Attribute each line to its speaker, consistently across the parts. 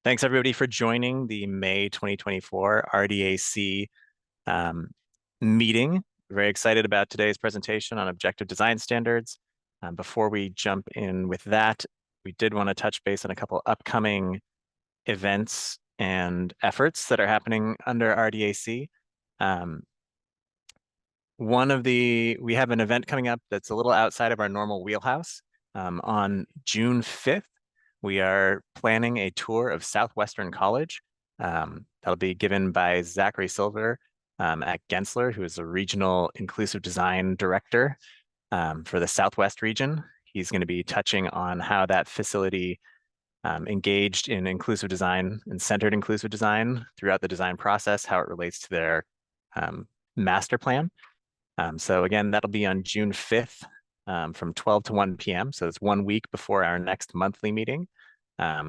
Speaker 1: Thanks everybody for joining the May 2024 RDAC meeting. Very excited about today's presentation on objective design standards. Before we jump in with that, we did want to touch base on a couple upcoming events and efforts that are happening under RDAC. We have an event coming up that's a little outside of our normal wheelhouse. On June 5th, we are planning a tour of Southwestern College. That'll be given by Zachary Silver at Gensler, who is a regional inclusive design director for the Southwest region. He's going to be touching on how that facility engaged in inclusive design and centered inclusive design throughout the design process, how it relates to their master plan. So again, that'll be on June 5th from 12 to 1 p.m. So it's 1 week before our next monthly meeting.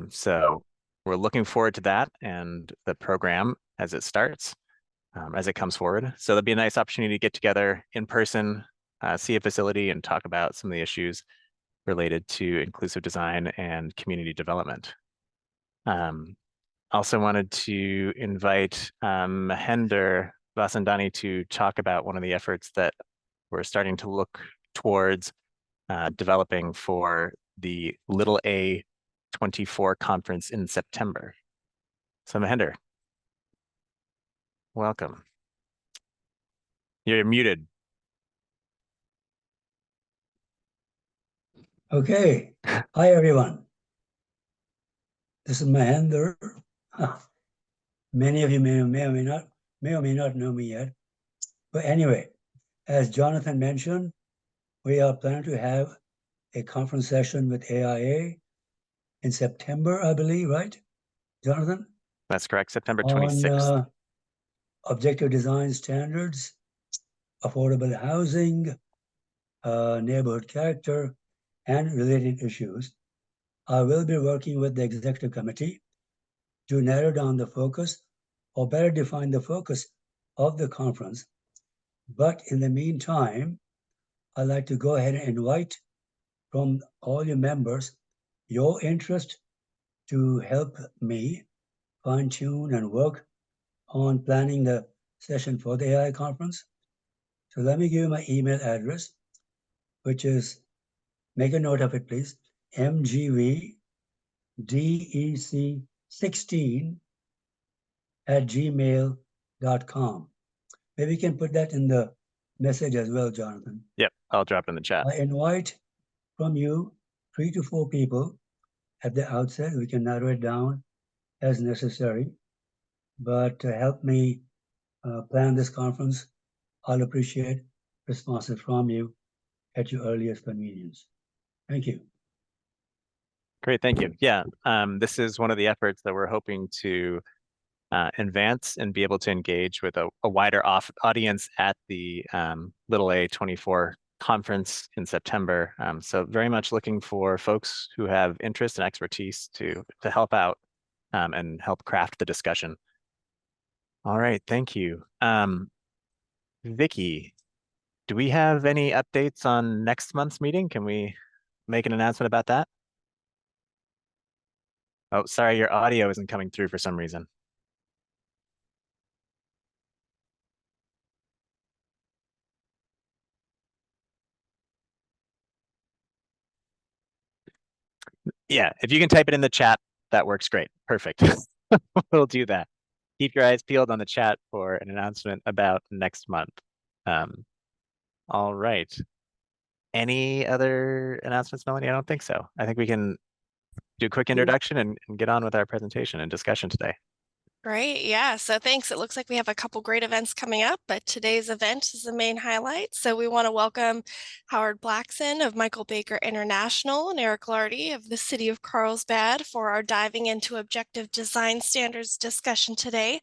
Speaker 1: So we're looking forward to that and the program as it starts, as it comes forward. So there'll be a nice opportunity to get together in person, see a facility and talk about some of the issues related to inclusive design and community development. Also wanted to invite Mahender Vasandani to talk about one of the efforts that we're starting to look towards developing for the Little A 24 conference in September. So Mahender, welcome. You're muted.
Speaker 2: Okay. Hi, everyone. This is Mahender. Many of you may or may not know me yet. But anyway, as Jonathan mentioned, we are planning to have a conference session with AIA in September, I believe, right, Jonathan?
Speaker 1: That's correct, September 26th.
Speaker 2: On objective design standards, affordable housing, neighborhood character, and related issues. I will be working with the executive committee to narrow down the focus or better define the focus of the conference. But in the meantime, I'd like to go ahead and invite from all your members your interest to help me fine-tune and work on planning the session for the AI conference. So let me give you my email address, which is, make a note of it, please, mgvdec16@gmail.com. Maybe you can put that in the message as well, Jonathan.
Speaker 1: Yep, I'll drop it in the chat.
Speaker 2: I invite from you 3 to 4 people at the outset. We can narrow it down as necessary. But to help me plan this conference, I'll appreciate responses from you at your earliest convenience. Thank you.
Speaker 1: Great, thank you. Yeah, this is one of the efforts that we're hoping to advance and be able to engage with a wider audience at the Little A 24 conference in September. So very much looking for folks who have interest and expertise to help out and help craft the discussion. All right, thank you. Vicky, do we have any updates on next month's meeting? Can we make an announcement about that? Oh, sorry, your audio isn't coming through for some reason. Yeah, if you can type it in the chat, that works great. Perfect. We'll do that. Keep your eyes peeled on the chat for an announcement about next month. All right. Any other announcements, Melanie? I don't think so. I think we can do a quick introduction and get on with our presentation and discussion today.
Speaker 3: Great. Yeah. So thanks. It looks like we have a couple great events coming up, but today's event is the main highlight. So we want to welcome Howard Blackson of Michael Baker International and Eric Lardy of the City of Carlsbad for our diving into objective design standards discussion today,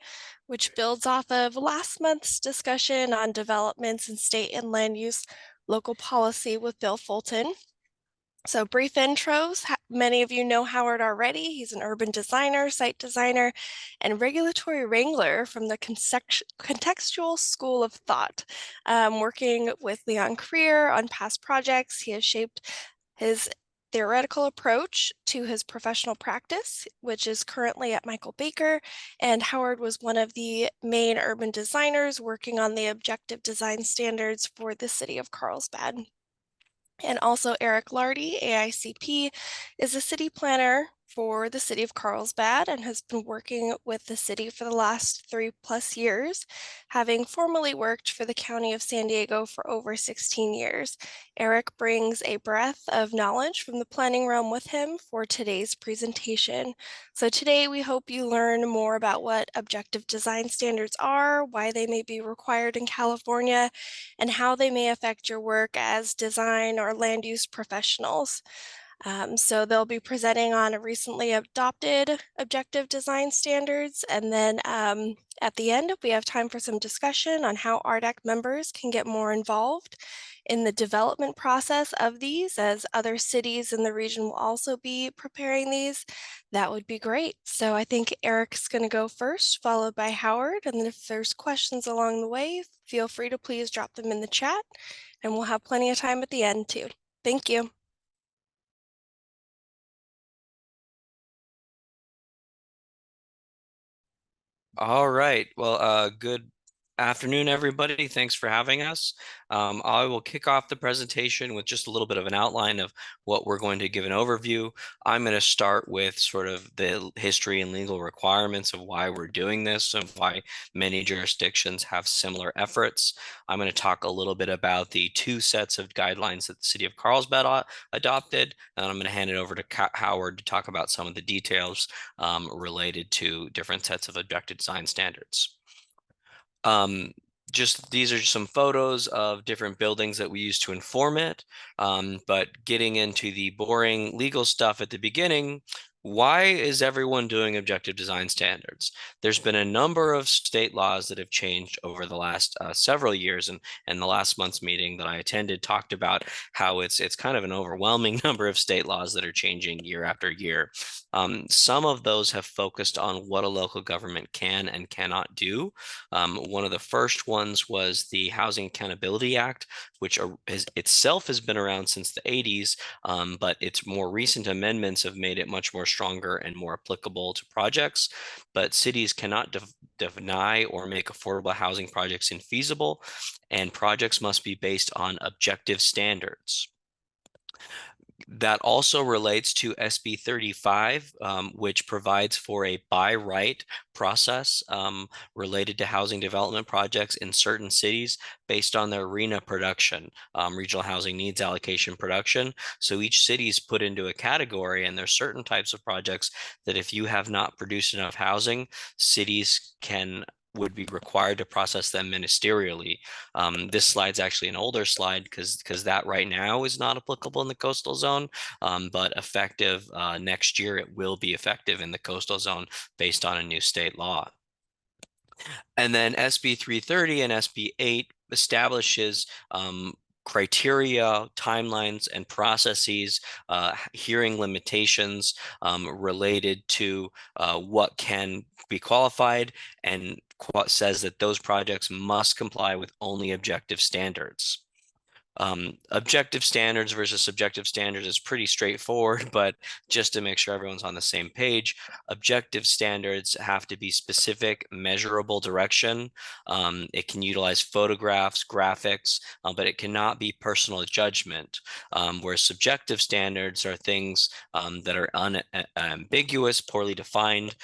Speaker 3: which builds off of last month's discussion on developments in state and land use local policy with Bill Fulton. So brief intros. Many of you know Howard already. He's an urban designer, site designer, and regulatory wrangler from the contextual school of thought. Working with Leon Creer on past projects, he has shaped theoretical approach to his professional practice, which is currently at Michael Baker, and Howard was one of the main urban designers working on the objective design standards for the city of Carlsbad. And also Eric Lardy, AICP, is a city planner for the city of Carlsbad and has been working with the city for the last 3+ years, having formerly worked for the County of San Diego for over 16 years. Eric brings a breadth of knowledge from the planning realm with him for today's presentation. So today we hope you learn more about what objective design standards are, why they may be required in California, and how they may affect your work as design or land use professionals. So they'll be presenting on a recently adopted objective design standards. And then at the end, we have time for some discussion on how RDAC members can get more involved in the development process of these, as other cities in the region will also be preparing these. That would be great. So I think Eric's going to go first, followed by Howard. And then if there's questions along the way, feel free to please drop them in the chat, and we'll have plenty of time at the end too. Thank you.
Speaker 4: All right. Well, good afternoon, everybody. Thanks for having us. I will kick off the presentation with just a little bit of an outline of what we're going to give an overview. I'm going to start with sort of the history and legal requirements of why we're doing this and why many jurisdictions have similar efforts. I'm going to talk a little bit about the 2 sets of guidelines that the city of Carlsbad adopted, and I'm going to hand it over to Howard to talk about some of the details related to different sets of objective design standards. Just these are some photos of different buildings that we use to inform it. But getting into the boring legal stuff at the beginning, why is everyone doing objective design standards? There's been a number of state laws that have changed over the last several years, and the last month's meeting that I attended talked about how it's kind of an overwhelming number of state laws that are changing year after year. Some of those have focused on what a local government can and cannot do. One of the first ones was the Housing Accountability Act, which itself has been around since the 80s, but its more recent amendments have made it much more stronger and more applicable to projects. But cities cannot deny or make affordable housing projects infeasible, and projects must be based on objective standards. That also relates to SB 35, which provides for a by right process related to housing development projects in certain cities based on their RHNA production, regional housing needs allocation production. So each city is put into a category, and there's certain types of projects that if you have not produced enough housing, cities would be required to process them ministerially. This slide's actually an older slide because that right now is not applicable in the coastal zone, but effective next year, it will be effective in the coastal zone based on a new state law. And then SB 330 and SB 8 establishes criteria, timelines, and processes, hearing limitations related to what can be qualified, and says that those projects must comply with only objective standards. Objective standards versus subjective standards is pretty straightforward, but just to make sure everyone's on the same page, objective standards have to be specific, measurable direction. It can utilize photographs, graphics, but it cannot be personal judgment, whereas subjective standards are things that are unambiguous, poorly defined.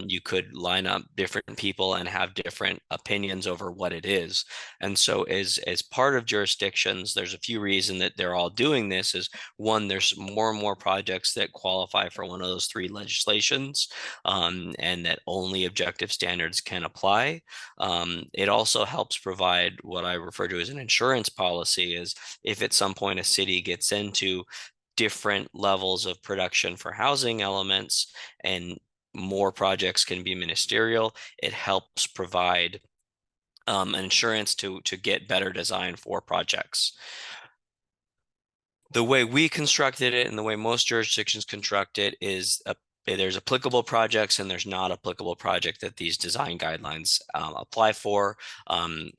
Speaker 4: You could line up different people and have different opinions over what it is. And so as part of jurisdictions, there's a few reasons that they're all doing this. Is one, there's more and more projects that qualify for one of those 3 legislations, and that only objective standards can apply. It also helps provide what I refer to as an insurance policy, is if at some point a city gets into different levels of production for housing elements and more projects can be ministerial, it helps provide insurance to get better design for projects. The way we constructed it and the way most jurisdictions construct it is there's applicable projects and there's not applicable project that these design guidelines apply for.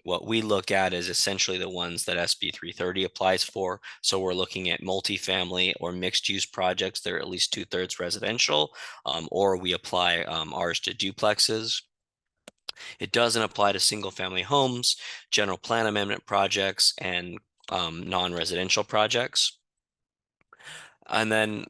Speaker 4: What we look at is essentially the ones that SB 330 applies for. So we're looking at multifamily or mixed use projects that are at least 2/3 residential, or we apply ours to duplexes. It doesn't apply to single family homes, general plan amendment projects, and non-residential projects. And then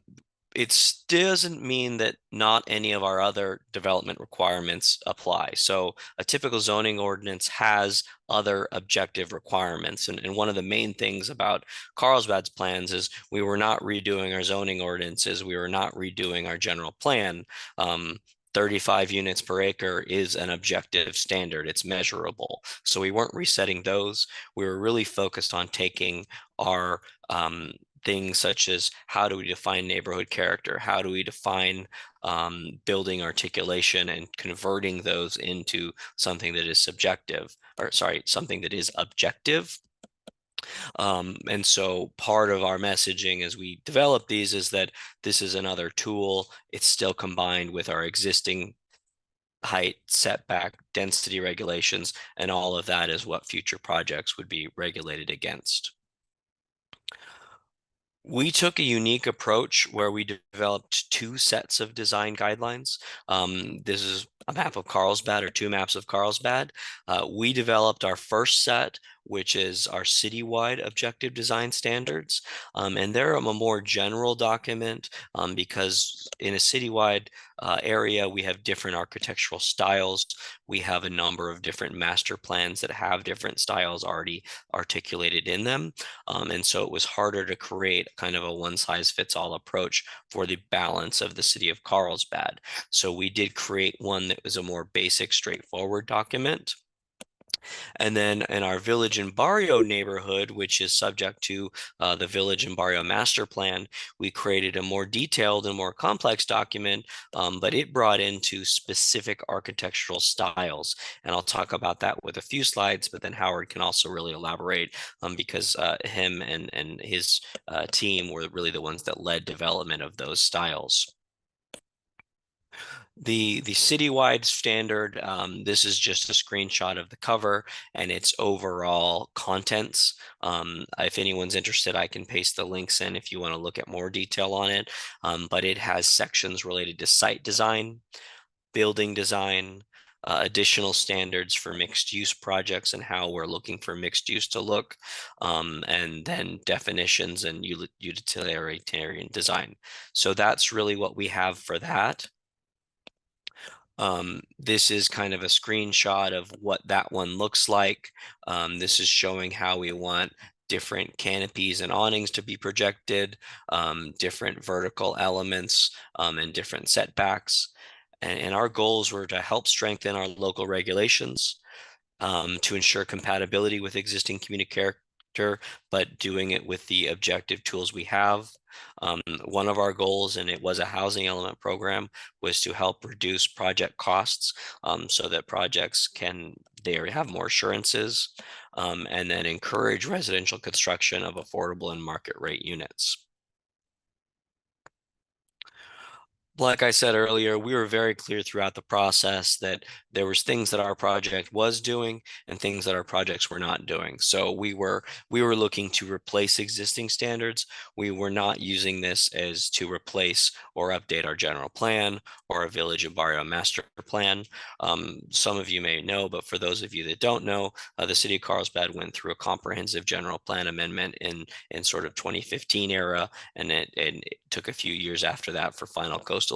Speaker 4: it doesn't mean that not any of our other development requirements apply. So a typical zoning ordinance has other objective requirements. And one of the main things about Carlsbad's plans is we were not redoing our zoning ordinances. We were not redoing our general plan. 35 units per acre is an objective standard. It's measurable. So we weren't resetting those. We were really focused on taking our things such as how do we define neighborhood character? How do we define building articulation, and converting those into something that is subjective, or sorry, something that is objective. And so part of our messaging as we develop these is that this is another tool. It's still combined with our existing height, setback, density regulations, and all of that is what future projects would be regulated against. We took a unique approach where we developed 2 sets of design guidelines. This is a map of Carlsbad, or 2 maps of Carlsbad. We developed our first set, which is our citywide objective design standards. And they're a more general document because in a citywide area, we have different architectural styles. We have a number of different master plans that have different styles already articulated in them. And so it was harder to create kind of a one-size-fits-all approach for the balance of the city of Carlsbad. So we did create one that was a more basic, straightforward document. And then in our Village and Barrio neighborhood, which is subject to the Village and Barrio Master Plan, we created a more detailed and more complex document, but it brought into specific architectural styles. And I'll talk about that with a few slides, but then Howard can also really elaborate because him and his team were really the ones that led development of those styles. The citywide standard, this is just a screenshot of the cover and its overall contents. If anyone's interested, I can paste the links in if you want to look at more detail on it. But it has sections related to site design, building design, additional standards for mixed use projects and how we're looking for mixed use to look, and then definitions and utilitarian design. So that's really what we have for that. This is kind of a screenshot of what that one looks like. This is showing how we want different canopies and awnings to be projected, different vertical elements, and different setbacks. And our goals were to help strengthen our local regulations, to ensure compatibility with existing community character, but doing it with the objective tools we have. One of our goals, and it was a housing element program, was to help reduce project costs so that projects they have more assurances, and then encourage residential construction of affordable and market rate units. Like I said earlier, we were very clear throughout the process that there was things that our project was doing and things that our projects were not doing. So we were looking to replace existing standards. We were not using this as to replace or update our general plan or a Village and Barrio master plan. Some of you may know, but for those of you that don't know, the city of Carlsbad went through a comprehensive general plan amendment in sort of 2015 era, and it took a few years after that for final Coastal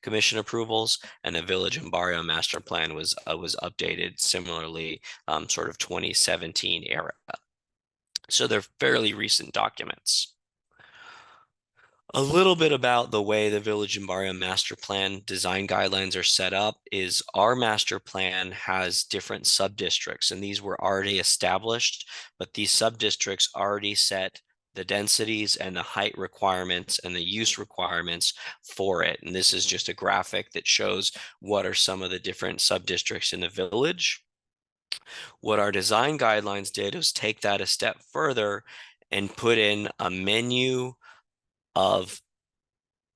Speaker 4: Commission approvals, and the Village and Barrio master plan was updated similarly, sort of 2017 era. So they're fairly recent documents. A little bit about the way the Village and Barrio master plan design guidelines are set up is our master plan has different sub-districts, and these were already established, but these sub-districts already set the densities and the height requirements and the use requirements for it. And this is just a graphic that shows what are some of the different sub-districts in the village. What our design guidelines did was take that a step further and put in a menu of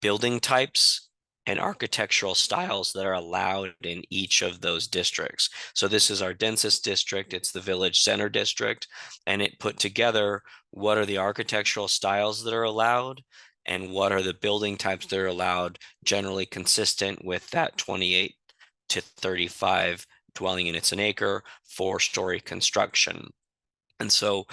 Speaker 4: building types and architectural styles that are allowed in each of those districts. So this is our densest district. It's the village center district, and it put together what are the architectural styles that are allowed and what are the building types that are allowed, generally consistent with that 28 to 35 dwelling units an acre, 4-story construction. And so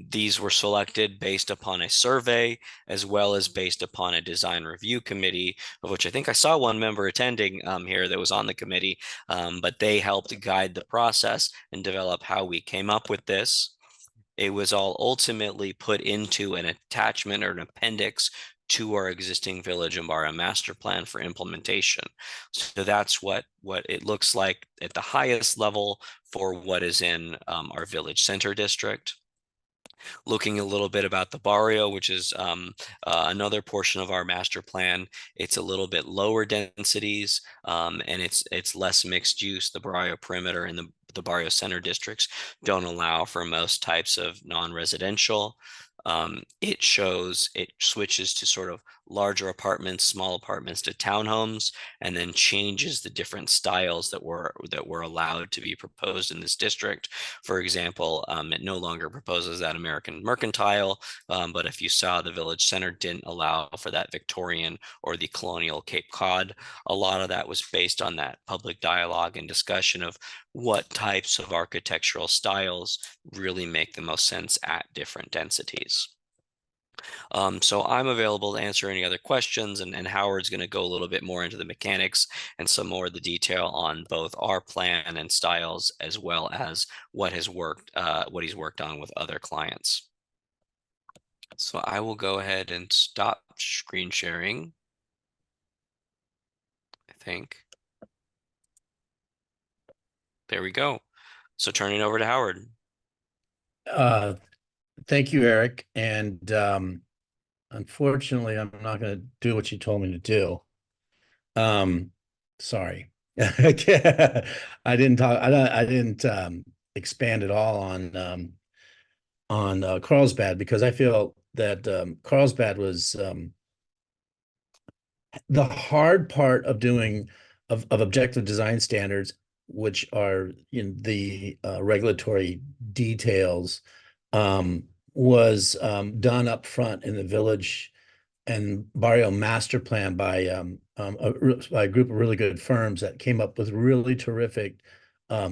Speaker 4: these were selected based upon a survey as well as based upon a design review committee, of which I think I saw one member attending here that was on the committee, but they helped guide the process and develop how we came up with this. It was all ultimately put into an attachment or an appendix to our existing village and barrio master plan for implementation. So that's what it looks like at the highest level for what is in our village center district. Looking a little bit about the Barrio, which is another portion of our master plan. It's a little bit lower densities, and it's less mixed use. The Barrio perimeter and the Barrio center districts don't allow for most types of non-residential. It switches to sort of larger apartments, small apartments to townhomes, and then changes the different styles that were allowed to be proposed in this district. For example, it no longer proposes that American mercantile, but if you saw, the village center didn't allow for that Victorian or the colonial Cape Cod. A lot of that was based on that public dialogue and discussion of what types of architectural styles really make the most sense at different densities. So I'm available to answer any other questions, and Howard's going to go a little bit more into the mechanics and some more of the detail on both our plan and styles, as well as what he's worked on with other clients. So I will go ahead and stop screen sharing, I think. There we go. So turning over to Howard.
Speaker 5: Thank you, Eric. And unfortunately, I'm not going to do what you told me to do. Sorry. I didn't talk. I didn't expand at all on Carlsbad, because I feel that Carlsbad was the hard part of doing of objective design standards, which are in the regulatory details, was done up front in the village and Barrio master plan by a group of really good firms that came up with really terrific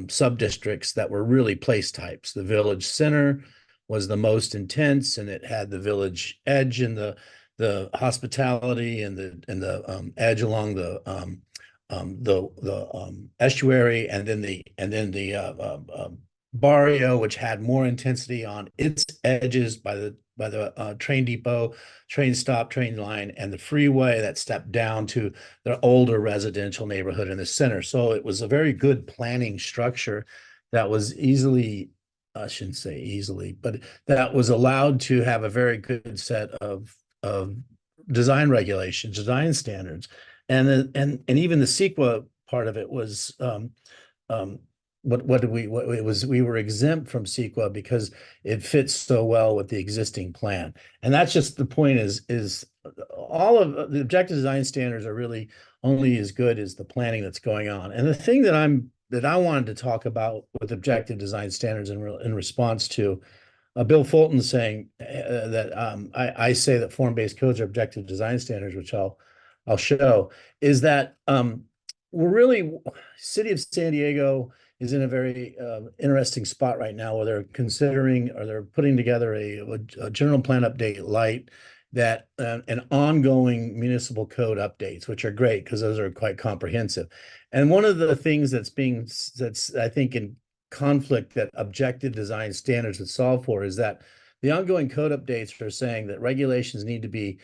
Speaker 5: sub-districts that were really place types. The village center was the most intense, and it had the village edge and the hospitality and the edge along the estuary, and then the Barrio, which had more intensity on its edges by the train depot, train stop, train line, and the freeway that stepped down to the older residential neighborhood in the center. So it was a very good planning structure that was easily, I shouldn't say easily, but that was allowed to have a very good set of design regulations, design standards. And even the CEQA part of it was we were exempt from CEQA because it fits so well with the existing plan. And that's just the point, is all of the objective design standards are really only as good as the planning that's going on. And the thing that I wanted to talk about with objective design standards in response to Bill Fulton saying that I say that form-based codes are objective design standards, which I'll show, is that we're really, City of San Diego is in a very interesting spot right now, where they're considering, or they're putting together a general plan update light, that and ongoing municipal code updates, which are great because those are quite comprehensive. And one of the things that's I think in conflict that objective design standards would solve for is that the ongoing code updates are saying that regulations need to be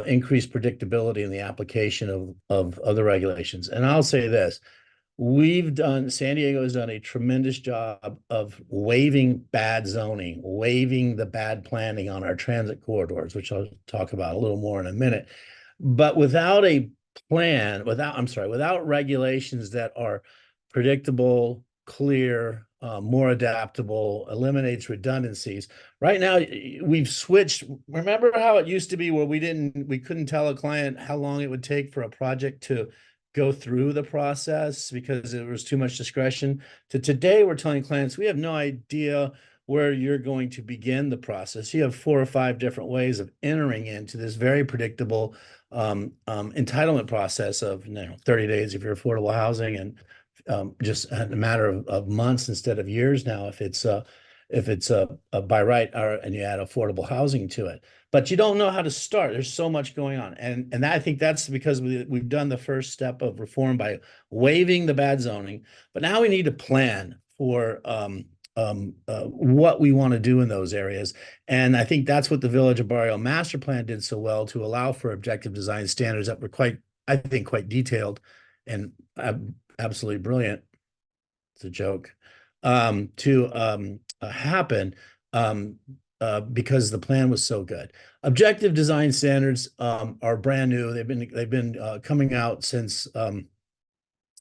Speaker 5: increased predictability in the application of other regulations. And I'll say this: San Diego has done a tremendous job of waiving bad zoning, waiving the bad planning on our transit corridors, which I'll talk about a little more in a minute. But without a plan, without regulations that are predictable, clear, more adaptable, eliminates redundancies. Right now, we've switched. Remember how it used to be where we couldn't tell a client how long it would take for a project to go through the process because there was too much discretion. To today, we're telling clients we have no idea where you're going to begin the process. You have 4 or 5 different ways of entering into this very predictable entitlement process of 30 days if you're affordable housing, and just a matter of months instead of years now if it's by right and you add affordable housing to it. But you don't know how to start. There's so much going on, and I think that's because we've done the first step of reform by waiving the bad zoning, but now we need to plan for what we want to do in those areas. And I think that's what the Village of Barrio Master Plan did so well, to allow for objective design standards that were quite detailed and absolutely brilliant. It's a joke. To happen because the plan was so good. Objective design standards are brand new. They've been coming out since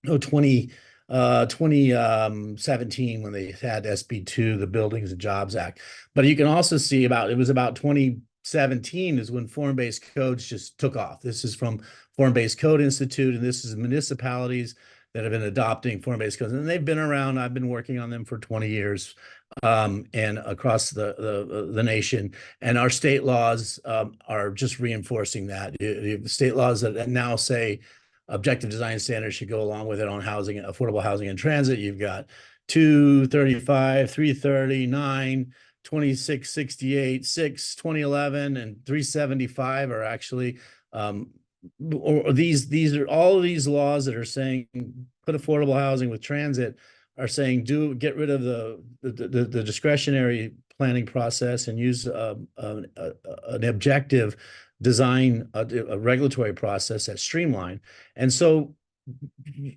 Speaker 5: 2017 when they had SB2, the Buildings and Jobs Act. But you can also see it was about 2017 is when form-based codes just took off. This is from Form-Based Code Institute, and this is municipalities that have been adopting form-based codes, and they've been around. I've been working on them for 20 years, and across the nation. And our state laws are just reinforcing that. The state laws that now say objective design standards should go along with it on housing, affordable housing and transit. You've got 235, 339, 2668, 6, 2011, and 375 are actually or these are all of these laws that are saying put affordable housing with transit, are saying get rid of the discretionary planning process and use an objective design, a regulatory process that's streamlined. And so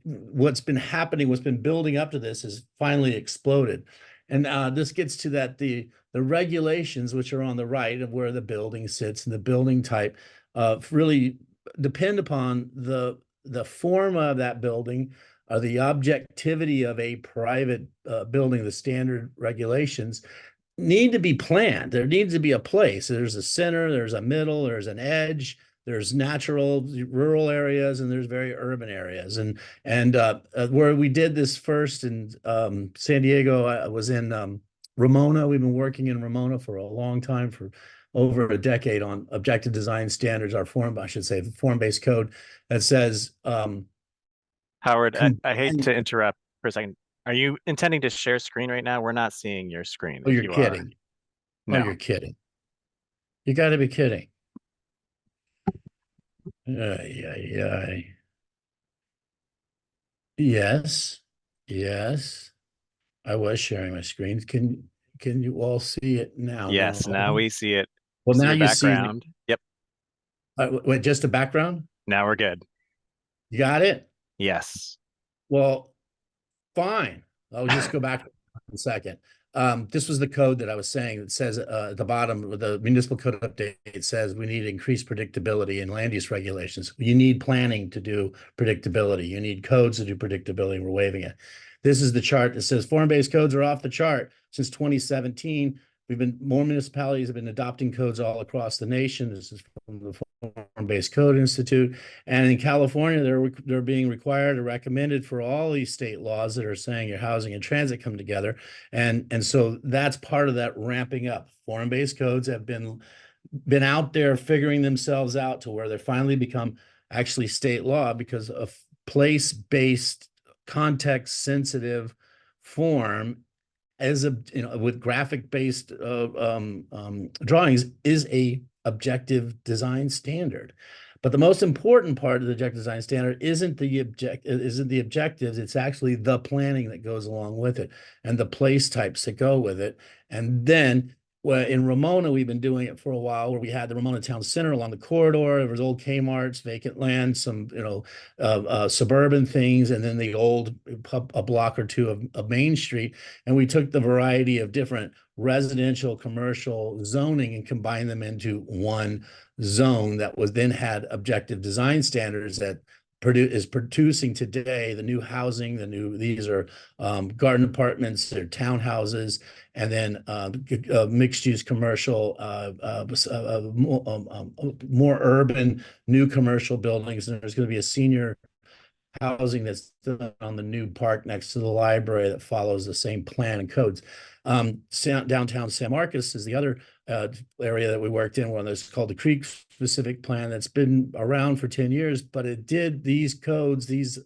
Speaker 5: what's been happening, what's been building up to this, has finally exploded. And this gets to that the regulations, which are on the right of where the building sits and the building type, really depend upon the form of that building, or the objectivity of a private building. The standard regulations need to be planned. There needs to be a place. There's a center, there's a middle, there's an edge, there's natural rural areas, and there's very urban areas. And where we did this first in San Diego, I was in Ramona. We've been working in Ramona for a long time, for over a decade, on objective design standards, the form-based code that says.
Speaker 1: Howard, I hate to interrupt for a second. Are you intending to share screen right now? We're not seeing your screen.
Speaker 5: Oh, you're kidding.
Speaker 1: No.
Speaker 5: Oh, you're kidding. You got to be kidding. Yes. I was sharing my screen. Can you all see it now?
Speaker 1: Yes, now we see it.
Speaker 5: Well, now
Speaker 1: your
Speaker 5: you see
Speaker 1: background. Yep.
Speaker 5: Wait, just a background?
Speaker 1: Now we're good.
Speaker 5: You got it?
Speaker 1: Yes.
Speaker 5: Well, fine. I'll just go back a second. This was the code that I was saying that says at the bottom of the municipal code update, it says we need increased predictability in land use regulations. You need planning to do predictability. You need codes to do predictability. We're waiving it. This is the chart that says form-based codes are off the chart. Since 2017, more municipalities have been adopting codes all across the nation. This is from the Form-Based Code Institute. And in California, they're being required or recommended for all these state laws that are saying your housing and transit come together. And so that's part of that ramping up. Form-based codes have been out there figuring themselves out to where they finally become actually state law, because of place-based, context-sensitive form as with graphic-based drawings is a objective design standard. But the most important part of the objective design standard isn't the objectives. It's actually the planning that goes along with it and the place types that go with it. And then in Ramona, we've been doing it for a while, where we had the Ramona Town Center along the corridor. There was old Kmart's, vacant land, some suburban things, and then the old a block or two of Main Street. And we took the variety of different residential, commercial zoning and combined them into one zone that was then had objective design standards that is producing today the new housing, these are garden apartments, they're townhouses, and then mixed use commercial, more urban new commercial buildings. And there's going to be a senior housing that's on the new park next to the library that follows the same plan and codes. Downtown San Marcos is the other area that we worked in, one that's called the Creek Specific Plan, that's been around for 10 years, but it did these codes, these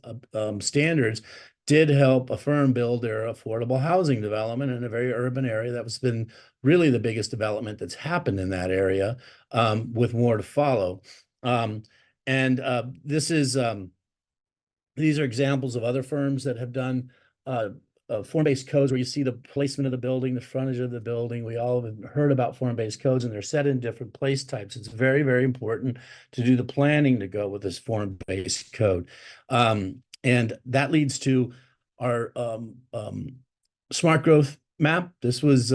Speaker 5: standards did help a firm build their affordable housing development in a very urban area. That was been really the biggest development that's happened in that area, with more to follow. These are examples of other firms that have done form-based codes where you see the placement of the building, the frontage of the building. We all have heard about form-based codes, and they're set in different place types. It's very, very important to do the planning to go with this form-based code. And that leads to our smart growth map. This is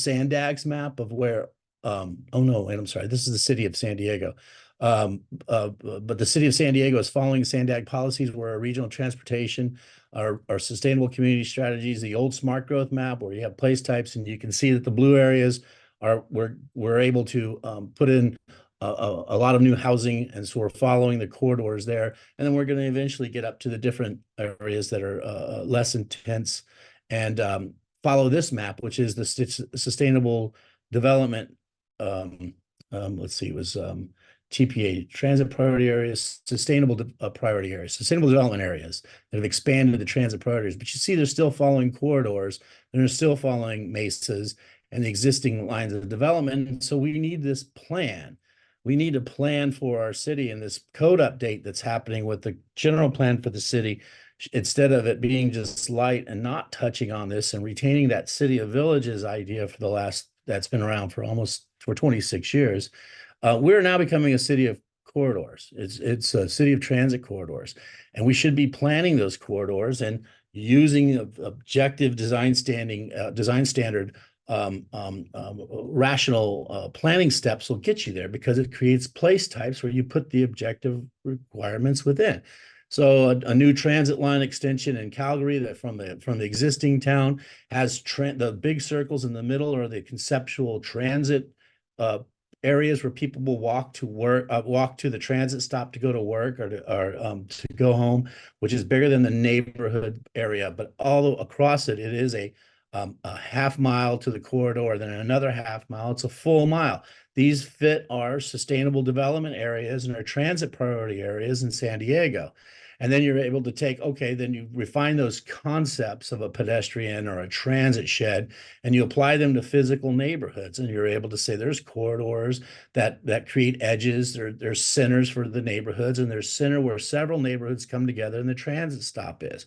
Speaker 5: Sandag's map of where, oh no, and I'm sorry, this is the city of San Diego. But the city of San Diego is following Sandag policies where our regional transportation, our sustainable community strategies, the old smart growth map where you have place types, and you can see that the blue areas we're able to put in a lot of new housing, and so we're following the corridors there, and then we're going to eventually get up to the different areas that are less intense, and follow this map, which is the sustainable development. Let's see, it was TPA, transit priority areas, sustainable priority areas, sustainable development areas that have expanded the transit priorities. But you see, they're still following corridors, and they're still following mesas and the existing lines of development. And so we need this plan. We need a plan for our city, and this code update that's happening with the general plan for the city, instead of it being just light and not touching on this and retaining that city of villages idea that's been around for 26 years. We're now becoming a city of corridors. It's a city of transit corridors, and we should be planning those corridors and using objective design standard rational planning steps will get you there, because it creates place types where you put the objective requirements within. So a new transit line extension in Calgary that from the existing town has the big circles in the middle are the conceptual transit areas where people will walk to work, walk to the transit stop to go to work or to go home, which is bigger than the neighborhood area. But all across it is a half mile to the corridor, then another half mile. It's a full mile. These fit our sustainable development areas and our transit priority areas in San Diego. And then you're able to then you refine those concepts of a pedestrian or a transit shed, and you apply them to physical neighborhoods. And you're able to say there's corridors that create edges, there's centers for the neighborhoods, and there's center where several neighborhoods come together and the transit stop is.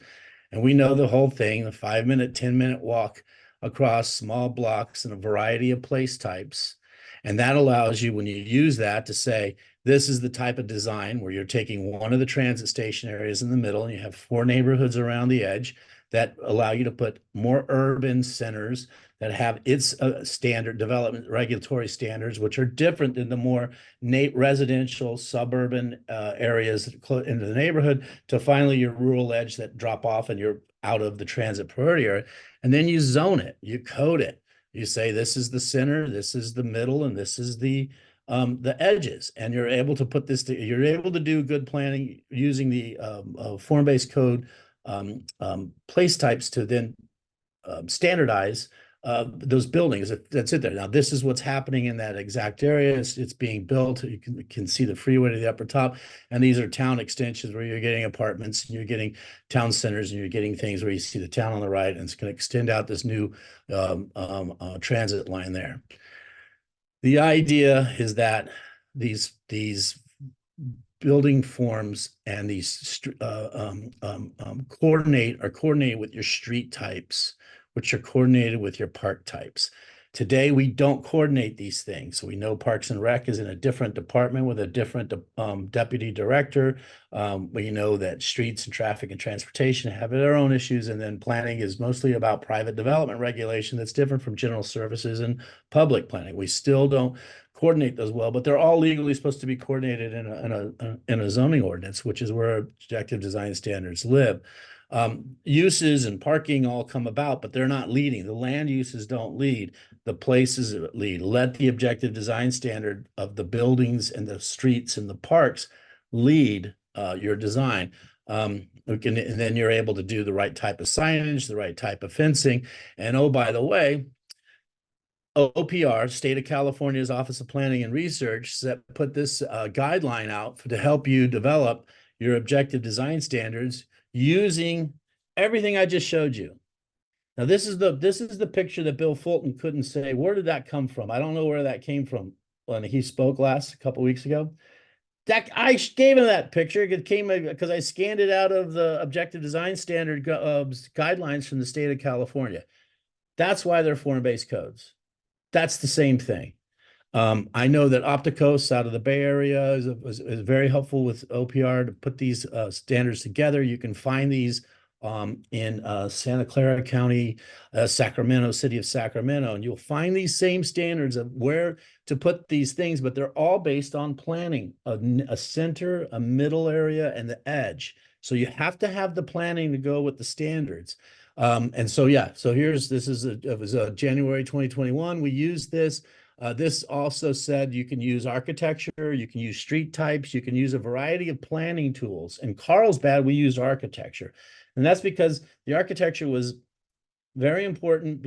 Speaker 5: And we know the whole thing, the 5-minute, 10-minute walk across small blocks in a variety of place types. And that allows you, when you use that, to say, this is the type of design where you're taking one of the transit station areas in the middle, and you have 4 neighborhoods around the edge that allow you to put more urban centers that have its standard development regulatory standards, which are different than the more residential suburban areas into the neighborhood, to finally your rural edge that drop off and you're out of the transit priority area. And then you zone it, you code it. You say, this is the center, this is the middle, and this is the edges, and you're able to put this you're able to do good planning using the form-based code place types to then standardize those buildings. That's it there. Now, this is what's happening in that exact area. It's being built. You can see the freeway to the upper top, and these are town extensions where you're getting apartments, and you're getting town centers, and you're getting things where you see the town on the right, and it's going to extend out this new transit line there. The idea is that these building forms and these coordinate with your street types, which are coordinated with your park types. Today, we don't coordinate these things. We know Parks and Rec is in a different department with a different deputy director. We know that streets and traffic and transportation have their own issues, and then planning is mostly about private development regulation that's different from general services and public planning. We still don't coordinate those well, but they're all legally supposed to be coordinated in a zoning ordinance, which is where objective design standards live. Uses and parking all come about, but they're not leading. The land uses don't lead. The places lead. Let the objective design standard of the buildings and the streets and the parks lead your design. And then you're able to do the right type of signage, the right type of fencing. And oh, by the way, OPR, State of California's Office of Planning and Research, put this guideline out to help you develop your objective design standards using everything I just showed you. Now, this is the picture that Bill Fulton couldn't say. Where did that come from? I don't know where that came from when he spoke a couple weeks ago. That I gave him that picture. It came because I scanned it out of the objective design standard guidelines from the state of California. That's why they're form-based codes. That's the same thing. I know that Opticos out of the Bay Area is very helpful with OPR to put these standards together. You can find these in Santa Clara County, Sacramento, city of Sacramento, and you'll find these same standards of where to put these things, but they're all based on planning, a center, a middle area, and the edge. So you have to have the planning to go with the standards. And so, yeah, so it was January 2021. We used this. This also said you can use architecture, you can use street types, you can use a variety of planning tools. In Carlsbad, we used architecture. And that's because the architecture was very important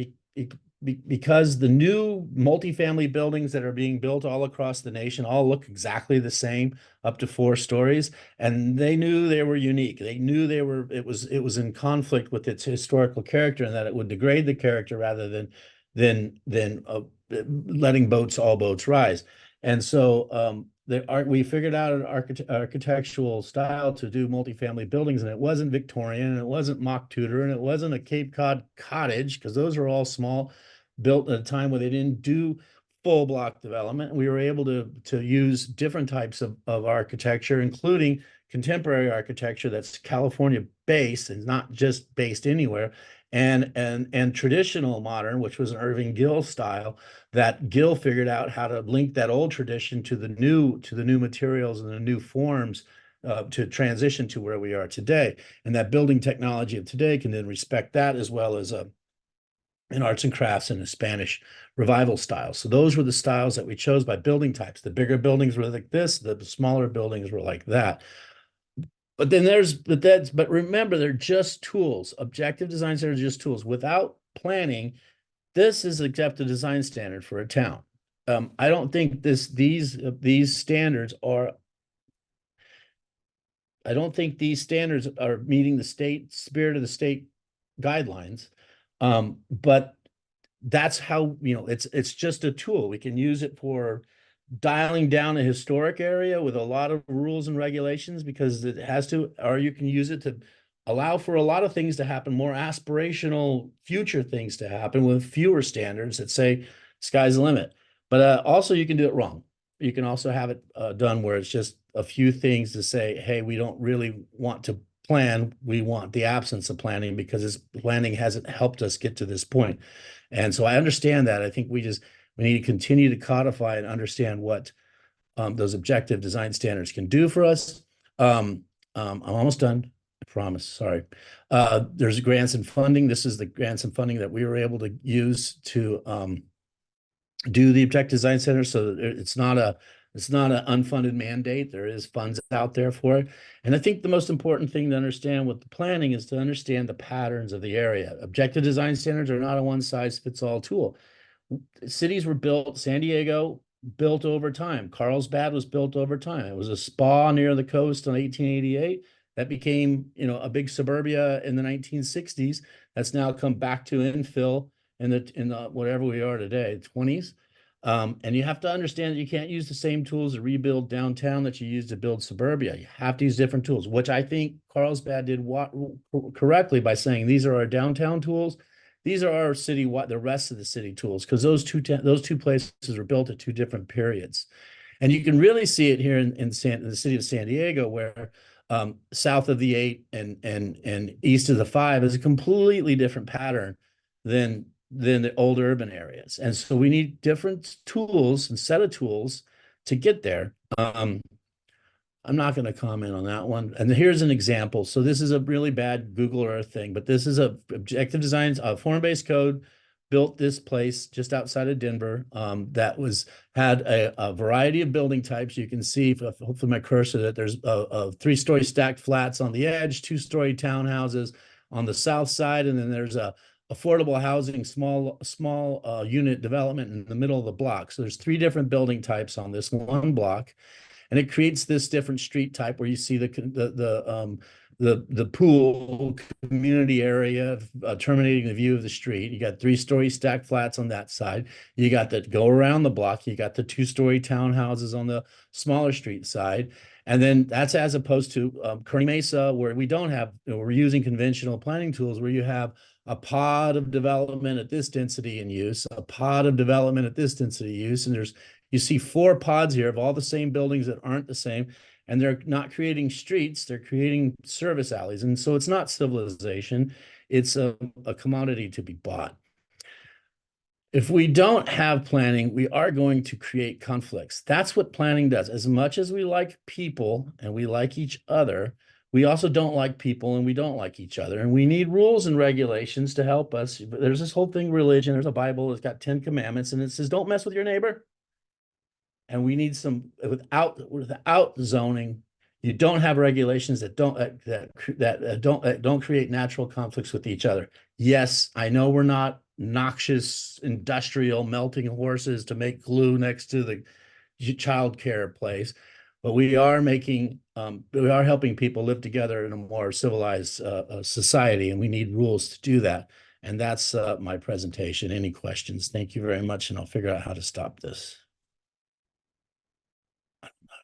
Speaker 5: because the new multifamily buildings that are being built all across the nation all look exactly the same, up to 4 stories, and they knew they were unique. They knew it was in conflict with its historical character, and that it would degrade the character rather than letting all boats rise. And so we figured out an architectural style to do multifamily buildings, and it wasn't Victorian, and it wasn't mock Tudor, and it wasn't a Cape Cod cottage, because those are all small, built at a time where they didn't do full block development. We were able to use different types of architecture, including contemporary architecture that's California based and not just based anywhere, and traditional modern, which was an Irving Gill style, that Gill figured out how to link that old tradition to the new materials and the new forms to transition to where we are today. And that building technology of today can then respect that, as well as in arts and crafts and a Spanish revival style. So those were the styles that we chose by building types. The bigger buildings were like this, the smaller buildings were like that. But then but remember, they're just tools. Objective design standards are just tools. Without planning, this is objective design standard for a town. I don't think these standards are. I don't think these standards are meeting the spirit of the state guidelines. But that's how, it's just a tool. We can use it for dialing down a historic area with a lot of rules and regulations, because it has to, or you can use it to allow for a lot of things to happen, more aspirational future things to happen with fewer standards that say sky's the limit. But also you can do it wrong. You can also have it done where it's just a few things to say, hey, we don't really want to plan. We want the absence of planning, because planning hasn't helped us get to this point. And so I understand that. I think we need to continue to codify and understand what those objective design standards can do for us. I'm almost done. I promise. Sorry. There's grants and funding. This is the grants and funding that we were able to use to do the objective design center. So it's not an unfunded mandate. There is funds out there for it. And I think the most important thing to understand with the planning is to understand the patterns of the area. Objective design standards are not a one-size-fits-all tool. Cities were built, San Diego built over time. Carlsbad was built over time. It was a spa near the coast in 1888. That became, a big suburbia in the 1960s. That's now come back to infill in the whatever we are today, 20s. And you have to understand that you can't use the same tools to rebuild downtown that you use to build suburbia. You have to use different tools, which I think Carlsbad did correctly by saying these are our downtown tools. These are our the rest of the city tools, because those two places were built at 2 different periods. And you can really see it here in the city of San Diego, where south of the 8 and east of the 5 is a completely different pattern than than the old urban areas. And so we need different tools and set of tools to get there. I'm not going to comment on that one. And here's an example. So this is a really bad Google Earth thing, but this is a objective designs, a form-based code built this place just outside of Denver that had a variety of building types. You can see, hopefully my cursor, that there's a 3-story stacked flats on the edge, 2-story townhouses on the south side, and then there's a affordable housing, small unit development in the middle of the block. So there's 3 different building types on this one block. And it creates this different street type where you see the pool community area terminating the view of the street. You got 3-story stacked flats on that side. You got that go around the block. You got the 2-story townhouses on the smaller street side. And then that's as opposed to Kearney Mesa, where we don't have, we're using conventional planning tools where you have a pod of development at this density and use, a pod of development at this density use, and you see 4 pods here of all the same buildings that aren't the same, and they're not creating streets, they're creating service alleys. And so it's not civilization, it's a commodity to be bought. If we don't have planning, we are going to create conflicts. That's what planning does. As much as we like people and we like each other, we also don't like people and we don't like each other. And we need rules and regulations to help us. There's this whole thing, religion, there's a Bible, it's got 10 commandments, and it says, don't mess with your neighbor. And we need some, without zoning, you don't have regulations that don't create natural conflicts with each other. Yes, I know we're not noxious industrial melting horses to make glue next to the childcare place, but we are helping people live together in a more civilized society, and we need rules to do that. And that's my presentation. Any questions? Thank you very much, and I'll figure out how to stop this.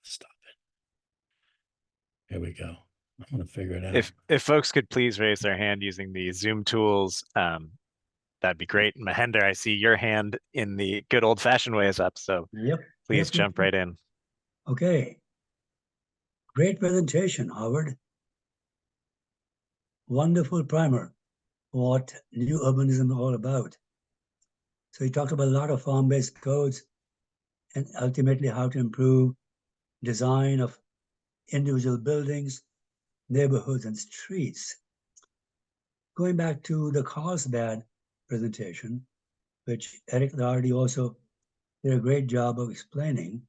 Speaker 5: Stop it. Here we go. I'm going to figure it out.
Speaker 1: If folks could please raise their hand using the Zoom tools, that'd be great. Mahender, I see your hand in the good old-fashioned way is up, so please jump right in.
Speaker 2: Okay. Great presentation, Howard. Wonderful primer for what new urbanism is all about. So you talked about a lot of farm-based codes and ultimately how to improve design of individual buildings, neighborhoods, and streets. Going back to the Carlsbad presentation, which Eric Lardy also did a great job of explaining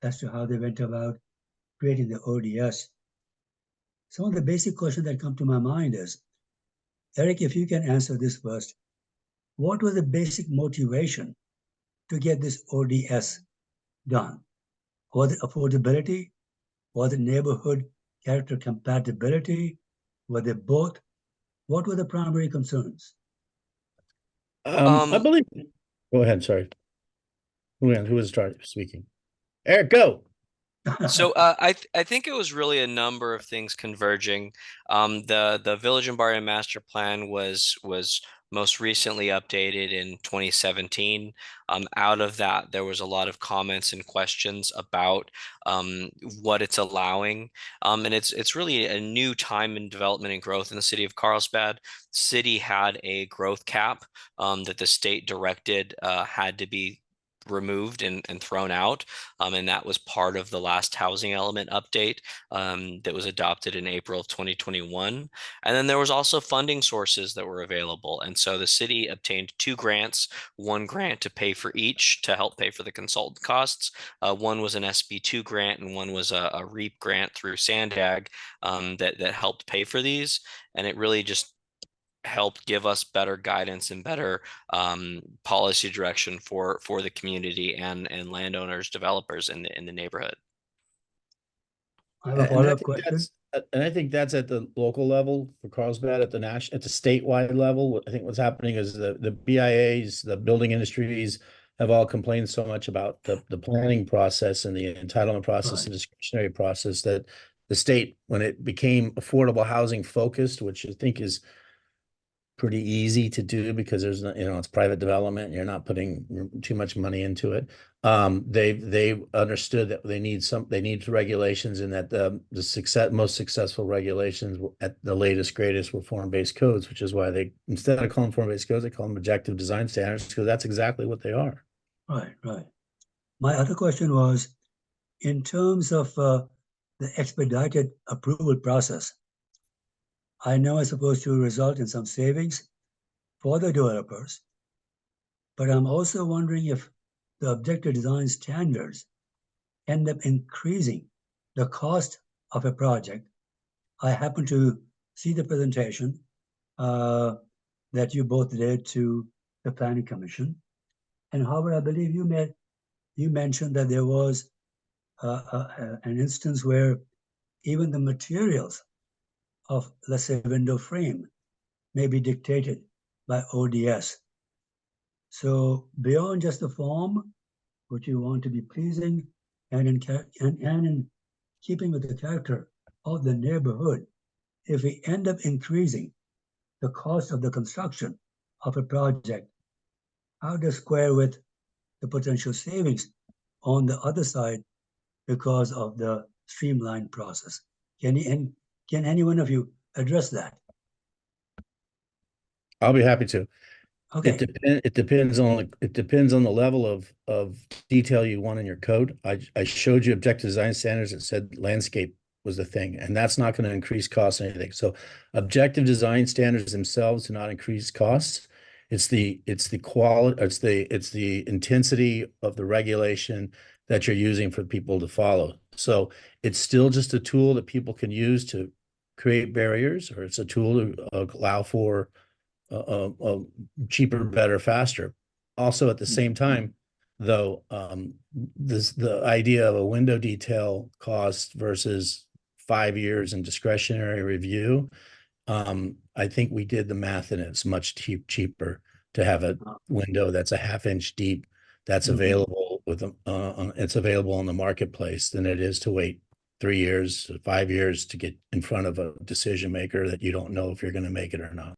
Speaker 2: as to how they went about creating the ODS. Some of the basic questions that come to my mind is, Eric, if you can answer this first, what was the basic motivation to get this ODS done? Was it affordability? Was it neighborhood character compatibility? Were they both? What were the primary concerns?
Speaker 5: I believe. Go ahead. Sorry. Who was speaking? Eric, go.
Speaker 4: So I think it was really a number of things converging. The Village and Barrio Master Plan was most recently updated in 2017. Out of that, there was a lot of comments and questions about what it's allowing. And it's really a new time in development and growth in the city of Carlsbad. The city had a growth cap that the state directed had to be removed and thrown out, and that was part of the last housing element update that was adopted in April of 2021. And then there was also funding sources that were available, and so the city obtained 2 grants, one grant to pay for each to help pay for the consultant costs. One was an SB2 grant and one was a REAP grant through SANDAG that helped pay for these, and it really just helped give us better guidance and better policy direction for the community and landowners, developers in the neighborhood.
Speaker 2: I have a follow-up question.
Speaker 5: And I think that's at the local level for Carlsbad, at the statewide level. I think what's happening is the BIAs, the building industries, have all complained so much about the planning process and the entitlement process and discretionary process that the state, when it became affordable housing focused, which I think is pretty easy to do because there's no, it's private development. You're not putting too much money into it. They understood that they need regulations, and that the most successful regulations at the latest greatest were form-based codes, which is why they, instead of calling form-based codes, they call them objective design standards, because that's exactly what they are.
Speaker 2: Right, right. My other question was, in terms of the expedited approval process, I know it's supposed to result in some savings for the developers, but I'm also wondering if the objective design standards end up increasing the cost of a project. I happen to see the presentation that you both did to the Planning Commission. And Howard, I believe you mentioned that there was an instance where even the materials of, let's say, window frame may be dictated by ODS. So beyond just the form, which you want to be pleasing, and in keeping with the character of the neighborhood, if we end up increasing the cost of the construction of a project, how does square with the potential savings on the other side because of the streamlined process? Can any one of you address that?
Speaker 5: I'll be happy to.
Speaker 2: Okay.
Speaker 5: It depends on the level of detail you want in your code. I showed you objective design standards that said landscape was the thing, and that's not going to increase costs or anything. So objective design standards themselves do not increase costs. It's the quality, it's the intensity of the regulation that you're using for people to follow. So it's still just a tool that people can use to create barriers, or it's a tool to allow for cheaper, better, faster. Also, at the same time, though, the idea of a window detail cost versus 5 years in discretionary review, I think we did the math, and it's much cheaper to have a window that's a half-inch deep, that's available with it's available in the marketplace, than it is to wait 3 years, 5 years to get in front of a decision maker that you don't know if you're going to make it or not.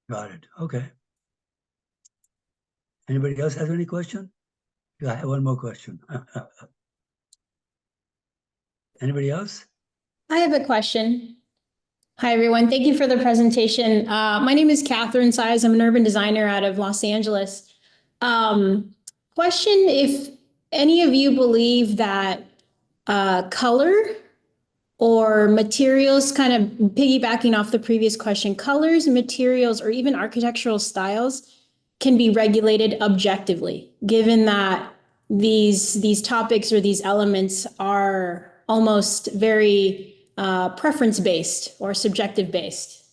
Speaker 2: Got it. Okay. Anybody else has any question? I have one more question. Anybody else?
Speaker 6: I have a question. Hi, everyone. Thank you for the presentation. My name is Catherine Size. I'm an urban designer out of Los Angeles. Question, if any of you believe that color or materials, kind of piggybacking off the previous question, colors, materials, or even architectural styles can be regulated objectively, given that these topics or these elements are almost very preference-based or subjective-based.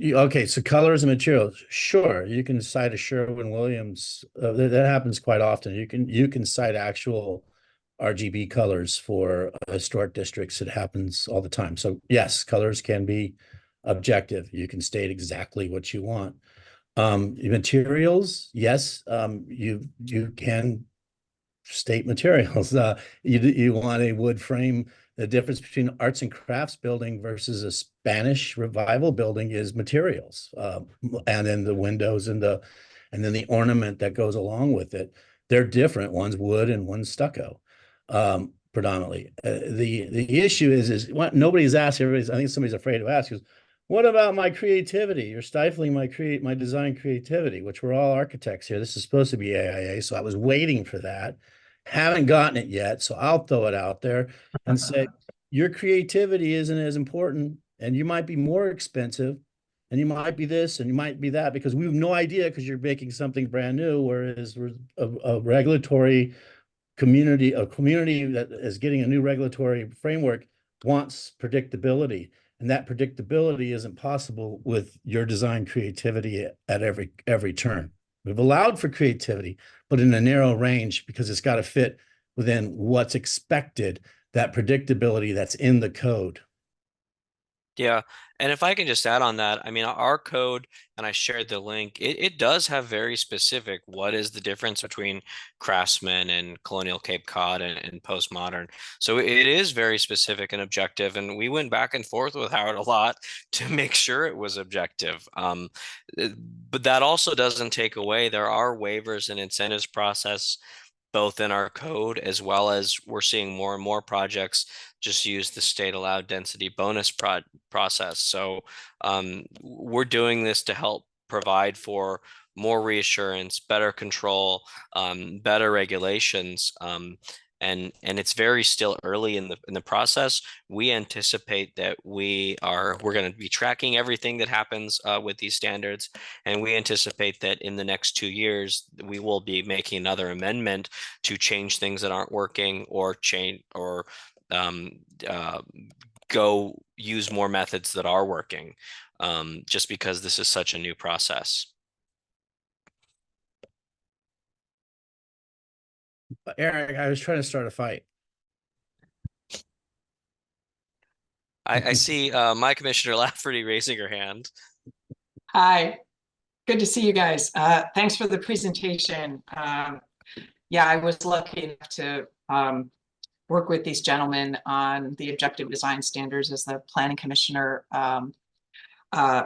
Speaker 5: Okay, so colors and materials. Sure, you can cite a Sherwin-Williams. That happens quite often. You can cite actual RGB colors for historic districts. It happens all the time. So yes, colors can be objective. You can state exactly what you want. Materials, yes, you can state materials. You want a wood frame. The difference between arts and crafts building versus a Spanish revival building is materials, and then the windows and then the ornament that goes along with it. They're different. One's wood and one's stucco, predominantly. The issue is what nobody's asked. I think somebody's afraid to ask is, what about my creativity? You're stifling my design creativity, which we're all architects here. This is supposed to be AIA, so I was waiting for that. Haven't gotten it yet, so I'll throw it out there and say, your creativity isn't as important, and you might be more expensive, and you might be this, and you might be that, because we have no idea, because you're making something brand new, whereas a regulatory community, a community that is getting a new regulatory framework wants predictability. And that predictability isn't possible with your design creativity at every turn. We've allowed for creativity, but in a narrow range, because it's got to fit within what's expected, that predictability that's in the code.
Speaker 4: Yeah, and if I can just add on that, I mean, our code, and I shared the link, it does have very specific, what is the difference between Craftsman and Colonial Cape Cod and postmodern. So it is very specific and objective, and we went back and forth with Howard a lot to make sure it was objective. But that also doesn't take away, there are waivers and incentives process both in our code, as well as we're seeing more and more projects just use the state allowed density bonus process. So we're doing this to help provide for more reassurance, better control, better regulations. And it's very still early in the process. We anticipate that we're going to be tracking everything that happens with these standards, and we anticipate that in the next 2 years we will be making another amendment to change things that aren't working, or change or go use more methods that are working, just because this is such a new process.
Speaker 5: Eric, I was trying to start a fight.
Speaker 4: I see my Commissioner Lafferty raising her hand.
Speaker 7: Hi, good to see you guys. Thanks for the presentation. Yeah, I was lucky enough to work with these gentlemen on the objective design standards as the planning commissioner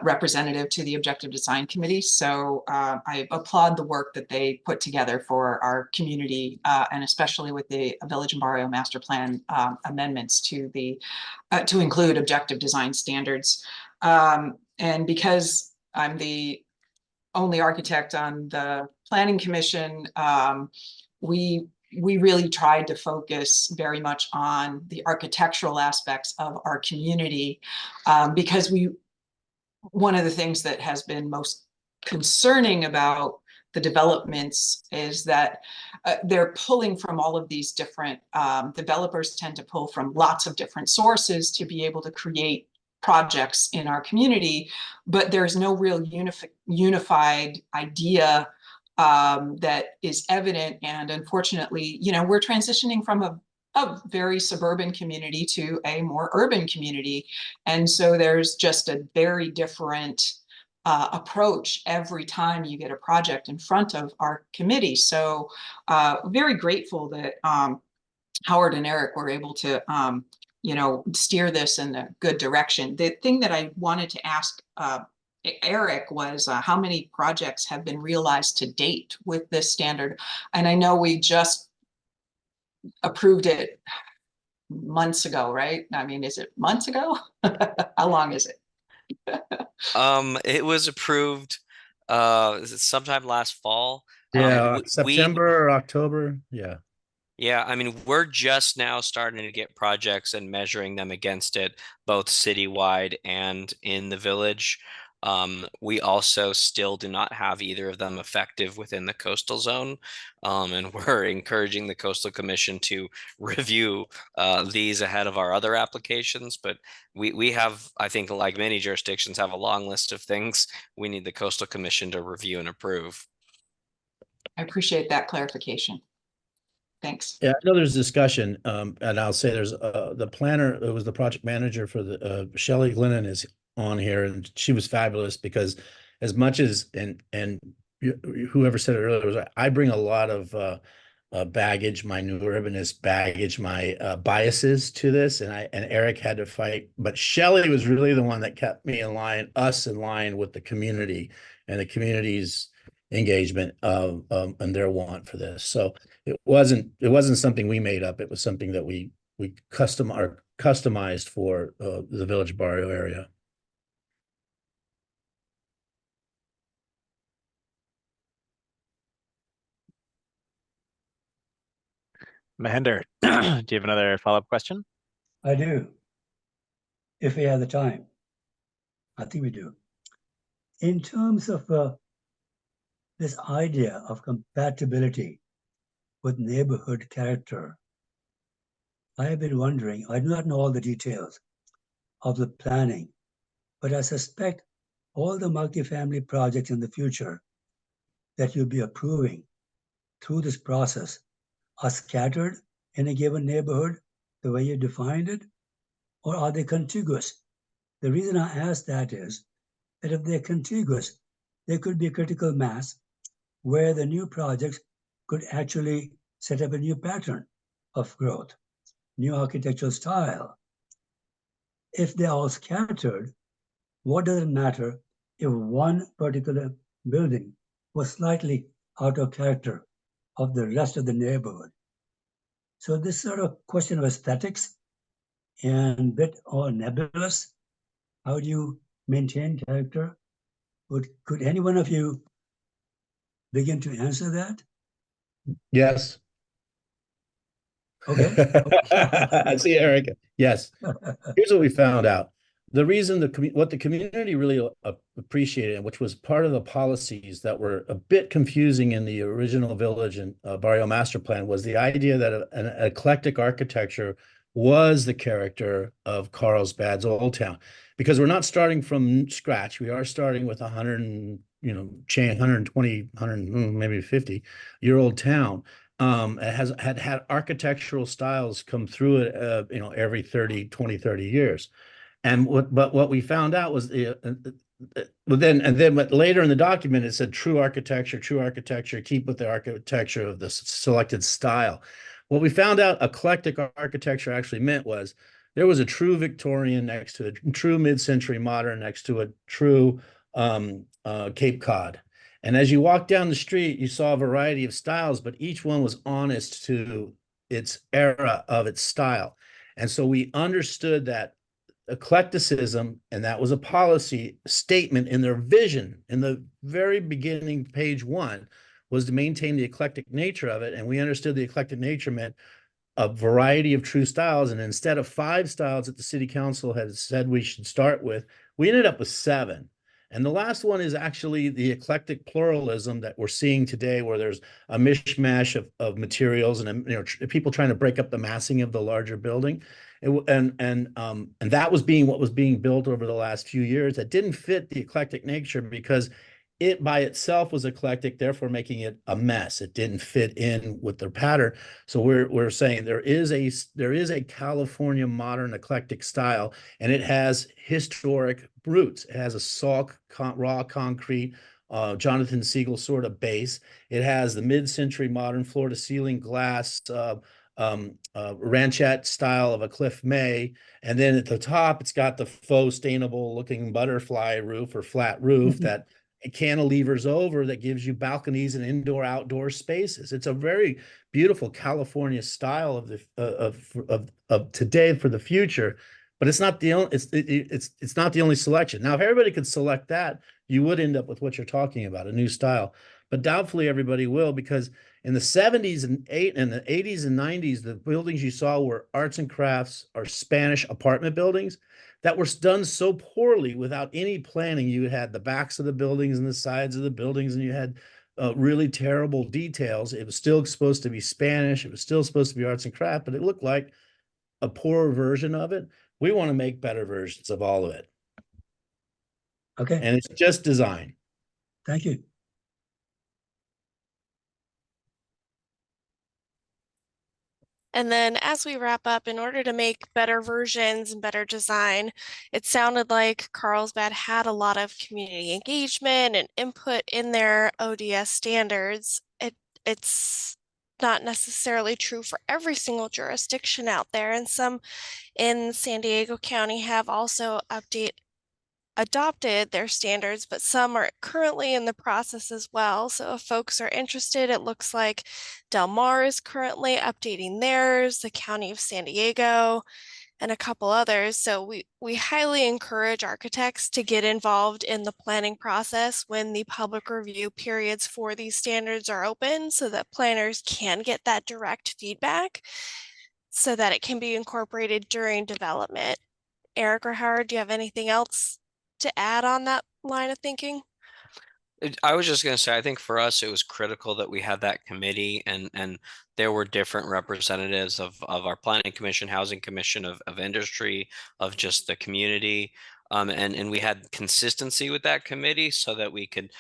Speaker 7: representative to the objective design committee. So I applaud the work that they put together for our community, and especially with the Village and Barrio master plan amendments to to include objective design standards. And because I'm the only architect on the planning commission, we really tried to focus very much on the architectural aspects of our community, because one of the things that has been most concerning about the developments is that they're pulling from all of these different, developers tend to pull from lots of different sources to be able to create projects in our community, but there's no real unified idea that is evident. And unfortunately, you know, we're transitioning from a very suburban community to a more urban community. And so there's just a very different approach every time you get a project in front of our committee. So very grateful that Howard and Eric were able to you know, steer this in a good direction. The thing that I wanted to ask Eric was how many projects have been realized to date with this standard? And I know we just approved it months ago, right? I mean, is it months ago? How long is it?
Speaker 4: It was approved sometime last fall.
Speaker 5: Yeah, September or October. Yeah.
Speaker 4: Yeah, I mean, we're just now starting to get projects and measuring them against it, both citywide and in the village. We also still do not have either of them effective within the coastal zone. And we're encouraging the Coastal Commission to review these ahead of our other applications. But we have, I think, like many jurisdictions, have a long list of things we need the Coastal Commission to review and approve.
Speaker 7: I appreciate that clarification. Thanks.
Speaker 5: Yeah, I know there's discussion, and I'll say there's the planner, it was the project manager for the Shelley Glennon is on here, and she was fabulous because as much as, and whoever said it earlier, was I bring a lot of baggage, my new urbanist baggage, my biases to this, and Eric had to fight, but Shelley was really the one that kept me in line, us in line with the community and the community's engagement and their want for this. So it wasn't something we made up. It was something that we customized for the Village Barrio area.
Speaker 1: Mahinder, do you have another follow-up question?
Speaker 2: I do. If we have the time. I think we do. In terms of this idea of compatibility with neighborhood character, I have been wondering, I do not know all the details of the planning, but I suspect all the multifamily projects in the future that you'll be approving through this process are scattered in a given neighborhood the way you defined it, or are they contiguous The reason I ask that is that if they're contiguous, there could be a critical mass where the new projects could actually set up a new pattern of growth, new architectural style. If they're all scattered, what does it matter if one particular building was slightly out of character of the rest of the neighborhood? So this sort of question of aesthetics and bit or nebulous, how do you maintain character? Could any one of you begin to answer that?
Speaker 5: Yes.
Speaker 2: Okay.
Speaker 5: I see, Eric. Yes. Here's what we found out. The reason what the community really appreciated, which was part of the policies that were a bit confusing in the original village and Barrio master plan, was the idea that an eclectic architecture was the character of Carlsbad's Old Town, because we're not starting from scratch. We are starting with 120, 100, maybe 50-year-old town. It has had architectural styles come through it, every 20, 30 years. And what we found out was but later in the document, it said true architecture, keep with the architecture of the selected style. What we found out eclectic architecture actually meant was there was a true Victorian next to a true mid-century modern next to a true Cape Cod. And as you walk down the street, you saw a variety of styles, but each one was honest to its era of its style. And so we understood that eclecticism, and that was a policy statement in their vision in the very beginning, page 1, was to maintain the eclectic nature of it. And we understood the eclectic nature meant a variety of true styles. And instead of 5 styles that the city council had said we should start with, we ended up with 7. And the last one is actually the eclectic pluralism that we're seeing today, where there's a mishmash of materials and people trying to break up the massing of the larger building. And that was what was being built over the last few years that didn't fit the eclectic nature, because it by itself was eclectic, therefore making it a mess. It didn't fit in with their pattern. So we're saying there is a California modern eclectic style, and it has historic roots. It has a saw raw concrete, Jonathan Siegel sort of base. It has the mid-century modern floor-to-ceiling glass, ranchette style of a Cliff May, and then at the top it's got the faux sustainable looking butterfly roof or flat roof that it cantilevers over, that gives you balconies and indoor outdoor spaces. It's a very beautiful California style of the of today for the future, but it's not the only it's not the only selection. Now, if everybody could select that, you would end up with what you're talking about, a new style. But doubtfully everybody will, because in the 70s and 80s and 90s, the buildings you saw were arts and crafts or Spanish apartment buildings that were done so poorly without any planning. You had the backs of the buildings and the sides of the buildings, and you had really terrible details. It was still supposed to be Spanish. It was still supposed to be arts and craft, but it looked like a poorer version of it. We want to make better versions of all of it.
Speaker 2: Okay.
Speaker 5: And it's just design.
Speaker 2: Thank you.
Speaker 3: And then as we wrap up, in order to make better versions and better design, it sounded like Carlsbad had a lot of community engagement and input in their ODS standards. It's not necessarily true for every single jurisdiction out there, and some in San Diego County have also adopted their standards, but some are currently in the process as well. So if folks are interested, it looks like Del Mar is currently updating theirs, the County of San Diego, and a couple others. So we highly encourage architects to get involved in the planning process when the public review periods for these standards are open, so that planners can get that direct feedback so that it can be incorporated during development. Eric or Howard, do you have anything else to add on that line of thinking?
Speaker 4: I was just going to say, I think for us, it was critical that we had that committee, and there were different representatives of our planning commission, housing commission, of industry, of just the community. And we had consistency with that committee so that we could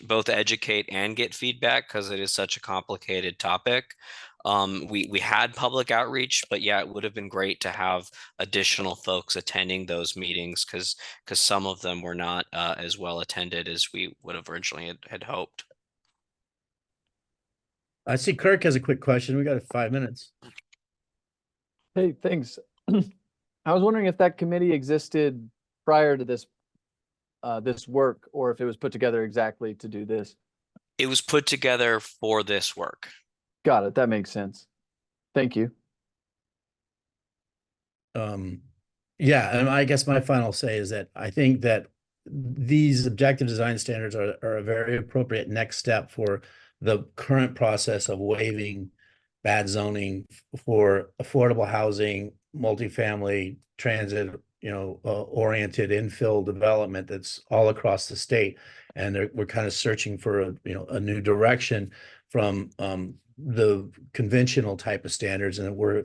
Speaker 4: both educate and get feedback, because it is such a complicated topic. We had public outreach, but yeah, it would have been great to have additional folks attending those meetings because some of them were not as well attended as we would have originally had hoped.
Speaker 5: I see Kirk has a quick question. We got 5 minutes.
Speaker 8: Hey, thanks. I was wondering if that committee existed prior to this this work, or if it was put together exactly to do this.
Speaker 4: It was put together for this work.
Speaker 8: Got it. That makes sense. Thank you.
Speaker 5: Yeah, and I guess my final say is that I think that these objective design standards are a very appropriate next step for the current process of waiving bad zoning for affordable housing, multifamily, transit, oriented infill development that's all across the state. And we're kind of searching for a new direction from the conventional type of standards, and we're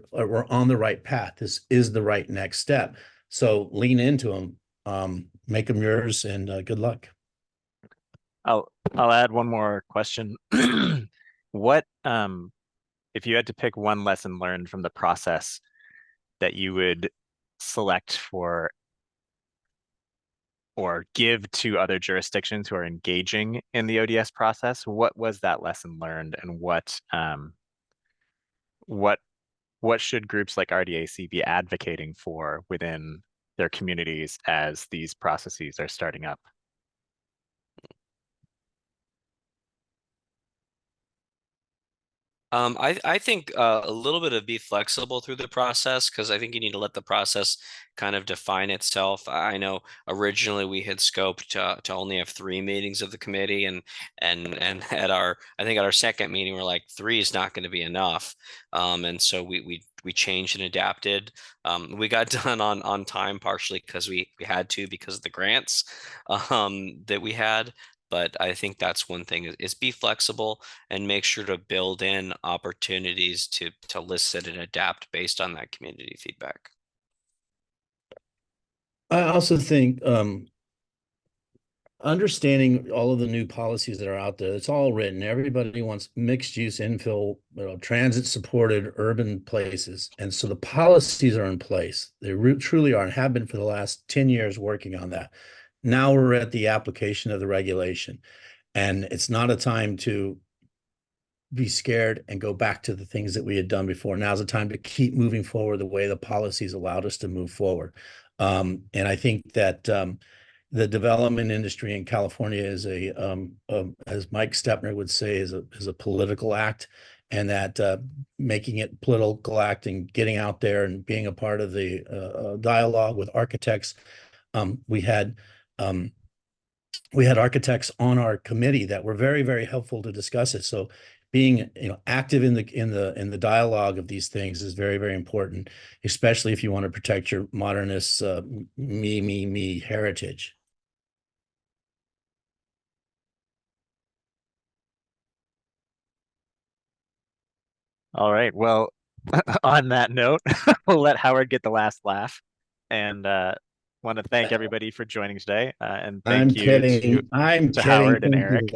Speaker 5: on the right path. This is the right next step. So lean into them, make them yours, and good luck.
Speaker 1: I'll add one more question. What if you had to pick one lesson learned from the process that you would select for or give to other jurisdictions who are engaging in the ODS process, what was that lesson learned, and what should groups like RDAC be advocating for within their communities as these processes are starting up?
Speaker 4: I think a little bit of be flexible through the process, because I think you need to let the process kind of define itself. I know originally we had scoped to only have 3 meetings of the committee, and at our second meeting we're like 3 is not going to be enough, and so we changed and adapted. We got done on time, partially because we had to because of the grants that we had. But I think that's one thing is be flexible and make sure to build in opportunities to listen and adapt based on that community feedback.
Speaker 5: I also think understanding all of the new policies that are out there, it's all written. Everybody wants mixed use infill, transit supported urban places. And so the policies are in place. They truly are and have been for the last 10 years working on that. Now we're at the application of the regulation, and it's not a time to be scared and go back to the things that we had done before. Now's the time to keep moving forward the way the policies allowed us to move forward. And I think that the development industry in California is as Mike Stepner would say, is a political act, and that making it political act and getting out there and being a part of the dialogue with architects. We had architects on our committee that were very, very helpful to discuss it. So being active in the dialogue of these things is very, very important, especially if you want to protect your modernist me heritage.
Speaker 1: All right. Well, on that note, we'll let Howard get the last laugh, and want to thank everybody for joining today, and thank you to Howard and Eric.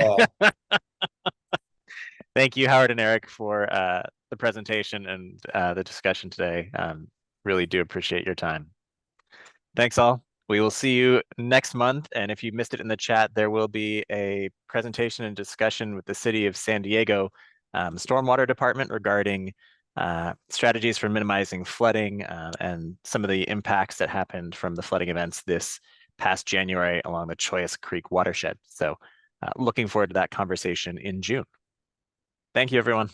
Speaker 1: Thank you, Howard and Eric, for the presentation and the discussion today. Really do appreciate your time. Thanks all. We will see you next month, and if you missed it in the chat, there will be a presentation and discussion with the City of San Diego Stormwater Department regarding strategies for minimizing flooding and some of the impacts that happened from the flooding events this past January along the Choyas Creek watershed. So looking forward to that conversation in June. Thank you, everyone.